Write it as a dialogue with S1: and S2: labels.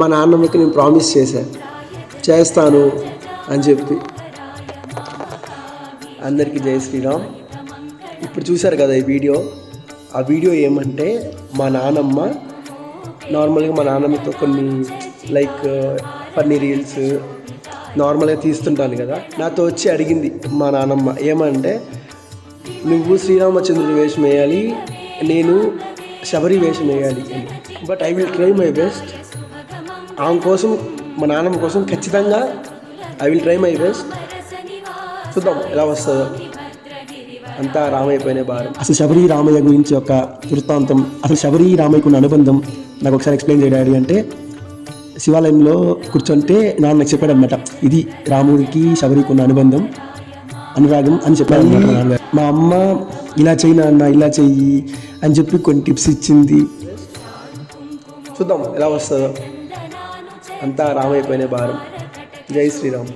S1: మా నాన్నమ్మకి నేను ప్రామిస్ చేస్తాను అని చెప్పి. అందరికీ జై శ్రీరామ్. ఇప్పుడు చూశారు కదా ఈ వీడియో. ఆ వీడియో ఏమంటే మా నాన్నమ్మ నార్మల్గా మా నాన్నమ్మతో కొన్ని లైక్ ఫన్నీ రీల్స్ నార్మల్గా తీస్తుంటాను కదా, నాతో వచ్చి అడిగింది మా నాన్నమ్మ ఏమంటే, నువ్వు శ్రీరామచంద్రుడి వేషం వేయాలి, నేను శబరి వేషం వేయాలి అని. But I will try my best. ఆమె కోసం, మా నాన్నమ్మ కోసం ఖచ్చితంగా I will try my best. చూద్దాం ఎలా వస్తుందో. అంతా రామయ్య భారం. అసలు శబరి రామయ్య గురించి ఒక వృత్తాంతం, అసలు శబరి రామయ్యకు ఉన్న అనుబంధం నాకు ఒకసారి ఎక్స్ప్లెయిన్ చేయడాడి అంటే, శివాలయంలో కూర్చుంటే నాన్న నాకు చెప్పాడనమాట, ఇది రాముడికి శబరికి ఉన్న అనుబంధం, అనురాగం అని చెప్పాడు నాన్నగారు. మా అమ్మ ఇలా చెయ్యి నాన్న, ఇలా చెయ్యి అని చెప్పి కొన్ని టిప్స్ ఇచ్చింది. చూద్దాం ఎలా వస్తుందో. అంతా రామయ్య భారం. జై శ్రీరామ్.